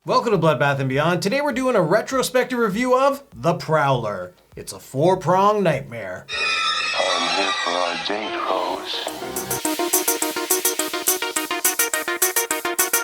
Welcome to Bloodbath and Beyond. Today we're doing a retrospective review of The Prowler. It's a four-pronged nightmare. I'm here for our date, Rose.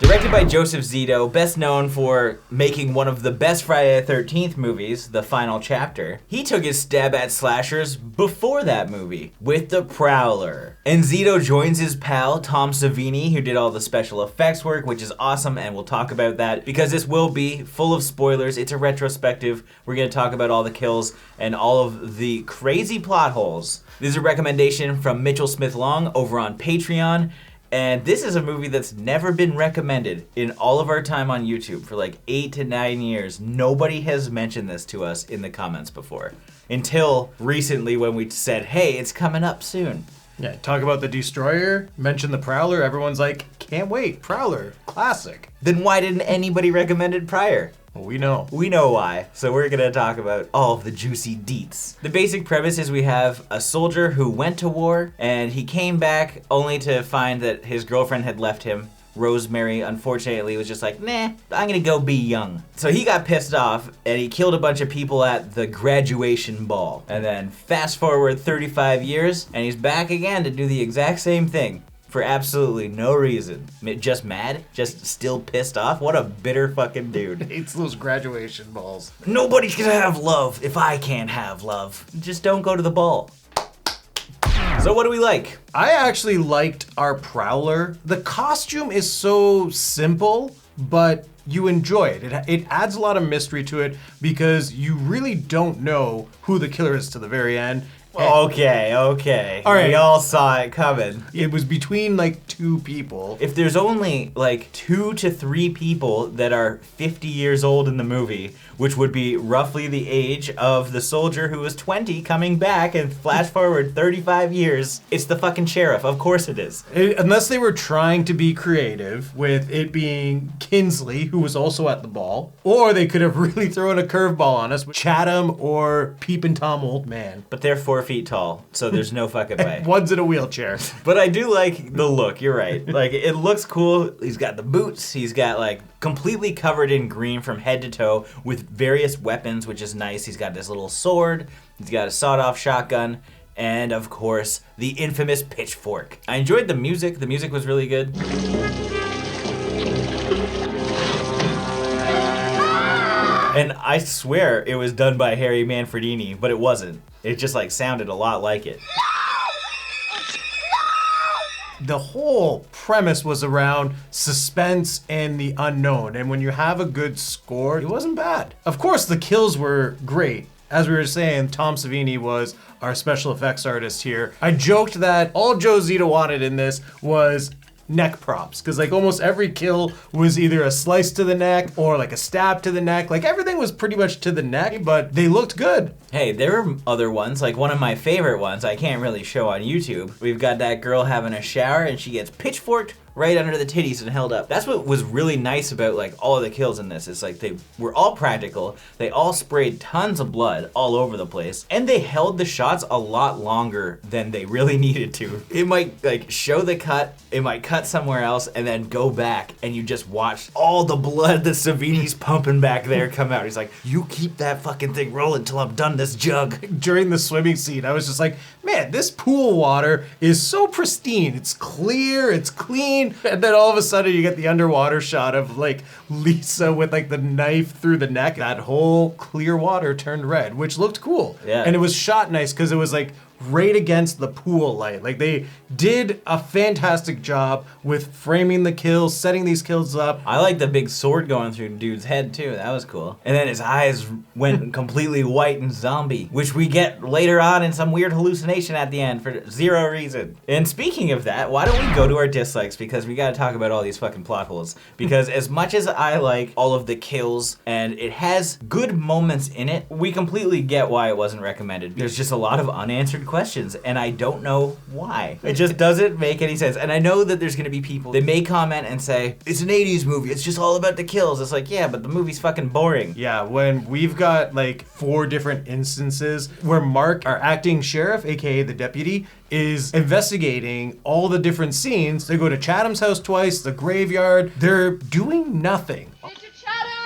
Directed by Joseph Zito, best known for making one of the best Friday the 13th movies, The Final Chapter. He took his stab at slashers before that movie, with The Prowler. And Zito joins his pal, Tom Savini, who did all the special effects work, which is awesome, and we'll talk about that, because this will be full of spoilers. It's a retrospective. We're going to talk about all the kills and all of the crazy plot holes. This is a recommendation from Mitchell Smith Long over on Patreon. And this is a movie that's never been recommended in all of our time on YouTube for like 8 to 9 years. Nobody has mentioned this to us in the comments before. Until recently when we said, hey, it's coming up soon. Yeah, talk about the Destroyer, mention the Prowler, everyone's like, can't wait, Prowler, classic. Then why didn't anybody recommend it prior? Well, we know. We know why, so we're gonna talk about all of the juicy deets. The basic premise is we have a soldier who went to war, and he came back only to find that his girlfriend had left him. Rosemary, unfortunately, was just like, nah, I'm gonna go be young. So he got pissed off, and he killed a bunch of people at the graduation ball. And then fast forward 35 years, and he's back again to do the exact same thing. For absolutely no reason. Just mad? Just still pissed off? What a bitter fucking dude. Hates those graduation balls. Nobody's gonna have love if I can't have love. Just don't go to the ball. So what do we like? I actually liked our Prowler. The costume is so simple, but you enjoy it. It adds a lot of mystery to it because you really don't know who the killer is to the very end. Okay. All right. We all saw it coming. It was between like two people. If there's only like 2 to 3 people that are 50 years old in the movie, which would be roughly the age of the soldier who was 20 coming back and flash forward 35 years, it's the fucking sheriff. Of course it is. Unless they were trying to be creative with it being Kinsley, who was also at the ball, or they could have really thrown a curveball on us with Chatham or Peepin' Tom Old Man. But they're 4 feet tall, so there's no fucking way. One's in a wheelchair. But I do like the look, you're right. Like, it looks cool. He's got the boots, he's got like completely covered in green from head to toe with various weapons, which is nice. He's got this little sword, he's got a sawed-off shotgun, and of course, the infamous pitchfork. I enjoyed the music. The music was really good. And I swear it was done by Harry Manfredini, but it wasn't. It just like sounded a lot like it. The whole premise was around suspense and the unknown. And when you have a good score, it wasn't bad. Of course, the kills were great. As we were saying, Tom Savini was our special effects artist here. I joked that all Joe Zito wanted in this was neck props, because like almost every kill was either a slice to the neck or like a stab to the neck. Like everything was pretty much to the neck, but they looked good. Hey, there were other ones, like one of my favorite ones I can't really show on YouTube. We've got that girl having a shower and she gets pitchforked right under the titties and held up. That's what was really nice about like all of the kills in this. It's like they were all practical. They all sprayed tons of blood all over the place, and they held the shots a lot longer than they really needed to. It might like show the cut, it might cut somewhere else, and then go back, and you just watch all the blood that Savini's pumping back there come out. He's like, you keep that fucking thing rolling till I'm done this jug. During the swimming scene, I was just like, man, this pool water is so pristine. It's clear, it's clean. And then all of a sudden you get the underwater shot of like Lisa with like the knife through the neck. That whole clear water turned red, which looked cool. Yeah. And it was shot nice because it was like right against the pool light. Like they did a fantastic job with framing the kills, setting these kills up. I like the big sword going through dude's head too. That was cool. And then his eyes went completely white and zombie, which we get later on in some weird hallucination at the end for zero reason. And speaking of that, why don't we go to our dislikes, because we gotta talk about all these fucking plot holes. Because as much as I like all of the kills and it has good moments in it, we completely get why it wasn't recommended. There's just a lot of unanswered questions, and I don't know why. It just doesn't make any sense. And I know that there's gonna be people that may comment and say, it's an 80s movie, it's just all about the kills. It's like, yeah, but the movie's fucking boring. Yeah, when we've got like 4 different instances where Mark, our acting sheriff, aka the deputy, is investigating all the different scenes. They go to Chatham's house twice, the graveyard. They're doing nothing. Mr. Chatham!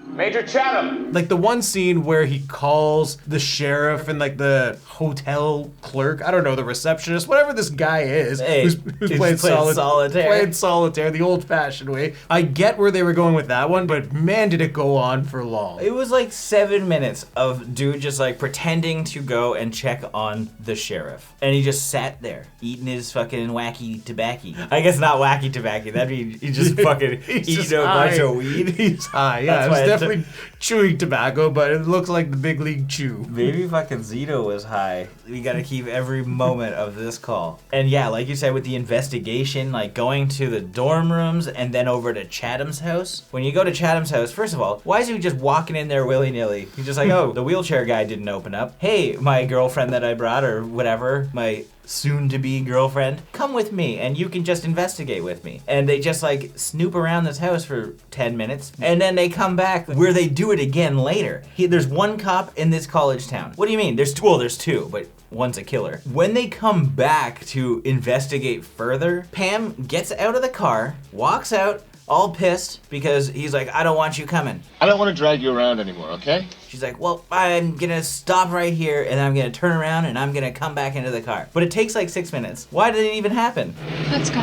Major Chatham! Like the one scene where he calls the sheriff and like the hotel clerk, I don't know, the receptionist, whatever this guy is, who's playing solitaire. Playing solitaire the old-fashioned way. I get where they were going with that one, but man, did it go on for long. It was like 7 minutes of dude just like pretending to go and check on the sheriff. And he just sat there eating his fucking wacky tobacco. I guess not wacky tobacco. That'd be he just fucking eating a bunch of weed. He's high, yeah. It's definitely chewing tobacco, but it looks like the big league chew. Maybe fucking Zito was high. We gotta keep every moment of this call. And yeah, like you said with the investigation, like going to the dorm rooms and then over to Chatham's house. When you go to Chatham's house, first of all, why is he just walking in there willy-nilly? He's just like, oh, the wheelchair guy didn't open up. Hey, my girlfriend that I brought, or whatever, my soon-to-be girlfriend, come with me and you can just investigate with me. And they just like snoop around this house for 10 minutes and then they come back where they do it again later. There's one cop in this college town. What do you mean? There's two, but one's a killer. When they come back to investigate further, Pam gets out of the car, walks out, all pissed because he's like, I don't want you coming. I don't want to drag you around anymore, okay? She's like, well, I'm gonna stop right here and I'm gonna turn around and I'm gonna come back into the car. But it takes like 6 minutes. Why did it even happen? Let's go.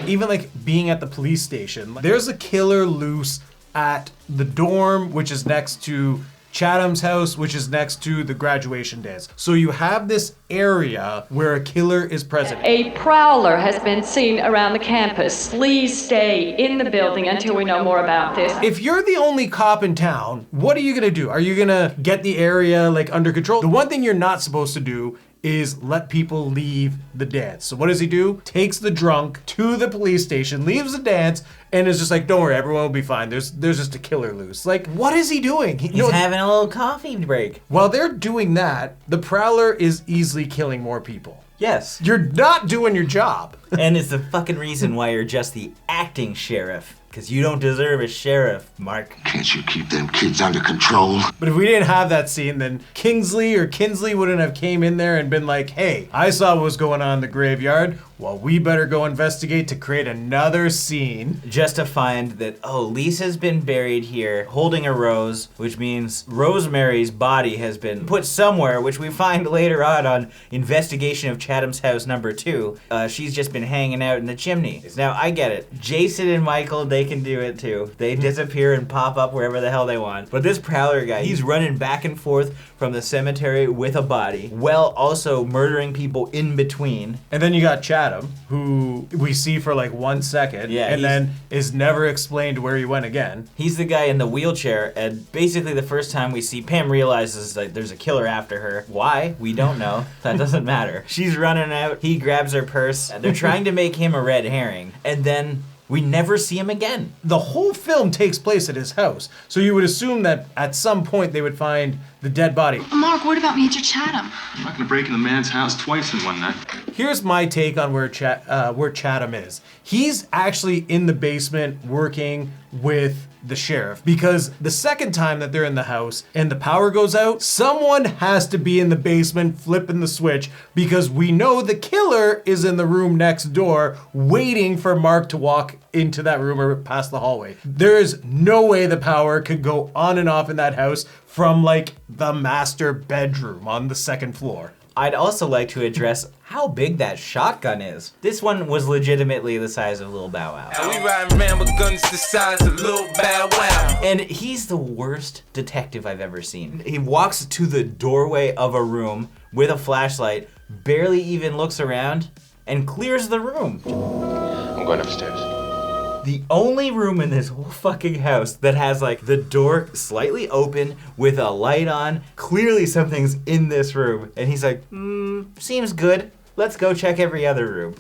Even like being at the police station, there's a killer loose at the dorm, which is next to Chatham's house, which is next to the graduation dance. So you have this area where a killer is present. A prowler has been seen around the campus. Please stay in the building until we know more about this. If you're the only cop in town, what are you gonna do? Are you gonna get the area like under control? The one thing you're not supposed to do is let people leave the dance. So what does he do? Takes the drunk to the police station, leaves the dance, and is just like, don't worry, everyone will be fine. There's just a killer loose. Like, what is he doing? He's having a little coffee break. While they're doing that, the Prowler is easily killing more people. Yes. You're not doing your job. And it's the fucking reason why you're just the acting sheriff. Because you don't deserve a sheriff, Mark. Can't you keep them kids under control? But if we didn't have that scene, then Kingsley or Kinsley wouldn't have came in there and been like, hey, I saw what was going on in the graveyard. Well, we better go investigate to create another scene. Just to find that, oh, Lisa's been buried here holding a rose, which means Rosemary's body has been put somewhere, which we find later on Investigation of Chatham's House #2. She's just been hanging out in the chimney. Now, I get it. Jason and Michael, they can do it too. They disappear and pop up wherever the hell they want. But this Prowler guy, he's running back and forth from the cemetery with a body, while also murdering people in between. And then you got Chatham, who we see for like 1 second, and then is never explained where he went again. He's the guy in the wheelchair, and basically the first time we see Pam realizes that there's a killer after her. Why? We don't know. That doesn't matter. She's running out, he grabs her purse, and they're trying to make him a red herring. And then we never see him again. The whole film takes place at his house, so you would assume that at some point they would find the dead body. Mark, what about Major Chatham? I'm not gonna break in the man's house twice in one night. Here's my take on where Chatham is. He's actually in the basement working with the sheriff, because the second time that they're in the house and the power goes out, someone has to be in the basement flipping the switch, because we know the killer is in the room next door waiting for Mark to walk into that room or past the hallway. There is no way the power could go on and off in that house from like the master bedroom on the second floor. I'd also like to address how big that shotgun is. This one was legitimately the size of Lil Bow Wow. And we riding around with guns the size of Lil Bow Wow. And he's the worst detective I've ever seen. He walks to the doorway of a room with a flashlight, barely even looks around, and clears the room. I'm going upstairs. The only room in this whole fucking house that has like the door slightly open with a light on, clearly something's in this room. And he's like, seems good. Let's go check every other room.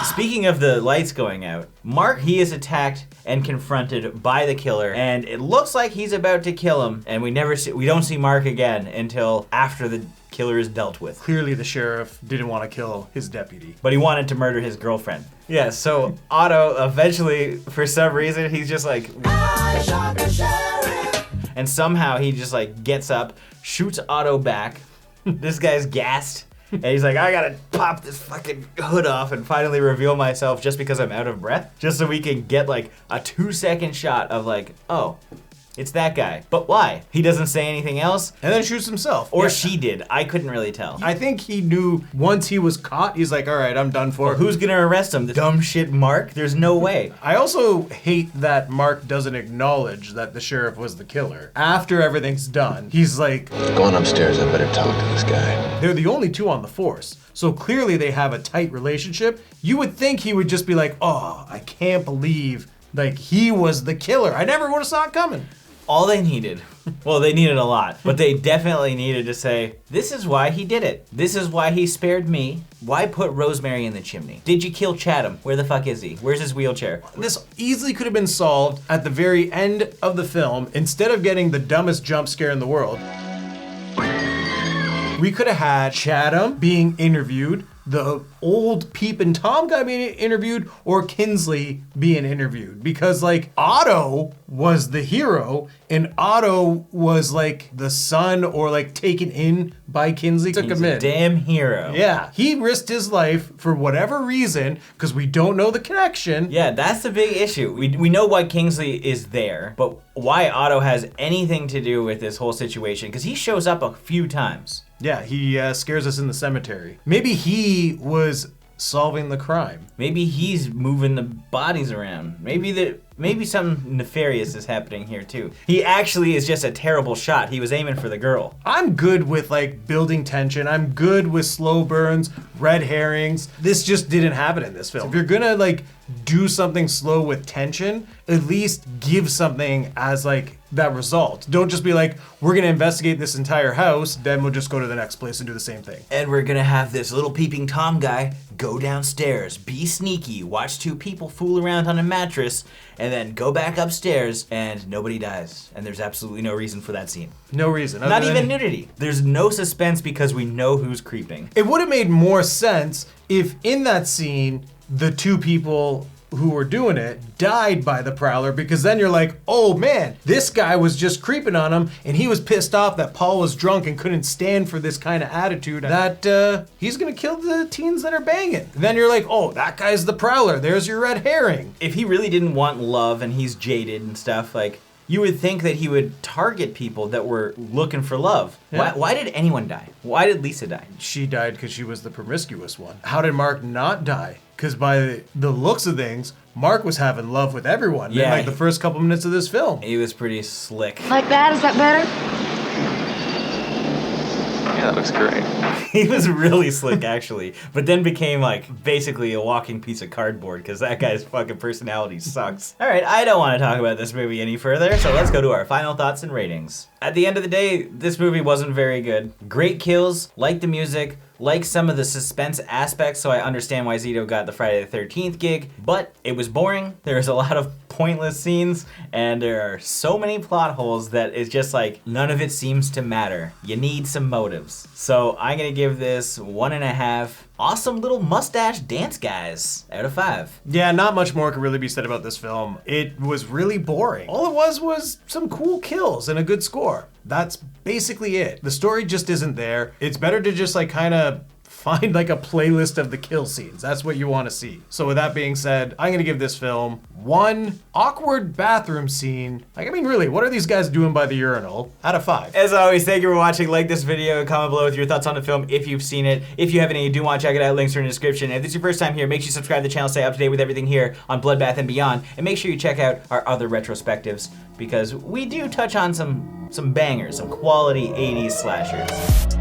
Speaking of the lights going out, Mark, he is attacked and confronted by the killer, and it looks like he's about to kill him, and we don't see Mark again until after the killer is dealt with. Clearly the sheriff didn't want to kill his deputy, but he wanted to murder his girlfriend. Yeah, so Otto eventually, for some reason, he's just like, I shot the sheriff. And somehow he just like gets up, shoots Otto back. This guy's gassed. And he's like, I gotta pop this fucking hood off and finally reveal myself just because I'm out of breath. Just so we can get like a 2-second shot of like, oh, it's that guy. But why? He doesn't say anything else. And then shoots himself. Or she did. I couldn't really tell. I think he knew once he was caught, he's like, all right, I'm done for. Well, who's gonna arrest him? The dumb shit Mark? There's no way. I also hate that Mark doesn't acknowledge that the sheriff was the killer. After everything's done, he's like, Going upstairs, I better talk to this guy. they're the only two on the force. So clearly they have a tight relationship. You would think he would just be like, oh, I can't believe like he was the killer. I never would have saw it coming. All they needed, well, they needed a lot, but they definitely needed to say, this is why he did it. This is why he spared me. Why put Rosemary in the chimney? Did you kill Chatham? Where the fuck is he? Where's his wheelchair? This easily could have been solved at the very end of the film. Instead of getting the dumbest jump scare in the world, we could have had Chatham being interviewed, the old Peepin' Tom guy being interviewed, or Kinsley being interviewed. Because like Otto was the hero and Otto was like the son or like taken in by Kinsley. Took He's him a in. damn hero. Yeah, he risked his life for whatever reason because we don't know the connection. Yeah, that's the big issue. We know why Kingsley is there, but why Otto has anything to do with this whole situation, because he shows up a few times. Yeah, he scares us in the cemetery. Maybe he was solving the crime. Maybe he's moving the bodies around. Maybe something nefarious is happening here too. He actually is just a terrible shot. He was aiming for the girl. I'm good with like building tension. I'm good with slow burns, red herrings. This just didn't happen in this film. If you're gonna like do something slow with tension, at least give something as like that result. Don't just be like, we're gonna investigate this entire house, then we'll just go to the next place and do the same thing. And we're gonna have this little peeping Tom guy go downstairs, be sneaky, watch two people fool around on a mattress, and then go back upstairs and nobody dies. And there's absolutely no reason for that scene. No reason. Not even nudity. There's no suspense because we know who's creeping. It would have made more sense if in that scene, the two people who were doing it died by the Prowler, because then you're like, oh man, this guy was just creeping on him and he was pissed off that Paul was drunk and couldn't stand for this kind of attitude that he's gonna kill the teens that are banging. Then you're like, oh, that guy's the Prowler, there's your red herring. If he really didn't want love and he's jaded and stuff, like, you would think that he would target people that were looking for love. Yeah. Why did anyone die? Why did Lisa die? She died because she was the promiscuous one. How did Mark not die? Because by the looks of things, Mark was having love with everyone in like the first couple minutes of this film. He was pretty slick. Like that? Is that better? Yeah, that looks great. He was really slick, actually, but then became like basically a walking piece of cardboard because that guy's fucking personality sucks. All right, I don't want to talk about this movie any further, so let's go to our final thoughts and ratings. At the end of the day, this movie wasn't very good. Great kills, like the music, like some of the suspense aspects, so I understand why Zito got the Friday the 13th gig, but it was boring. There was a lot of pointless scenes, and there are so many plot holes that it's just like, none of it seems to matter. You need some motives. So I'm gonna give this 1.5 awesome little mustache dance guys out of 5. Yeah, not much more could really be said about this film. It was really boring. All it was some cool kills and a good score. That's basically it. The story just isn't there. It's better to just like kind of find like a playlist of the kill scenes. That's what you want to see. So with that being said, I'm gonna give this film 1 awkward bathroom scene. Like, I mean, really, what are these guys doing by the urinal? Out of 5. As always, thank you for watching. Like this video, comment below with your thoughts on the film if you've seen it. If you haven't and you do want to check it out, links are in the description. And if this is your first time here, make sure you subscribe to the channel, stay up to date with everything here on Bloodbath and beyond. And make sure you check out our other retrospectives, because we do touch on some bangers, some quality 80s slashers.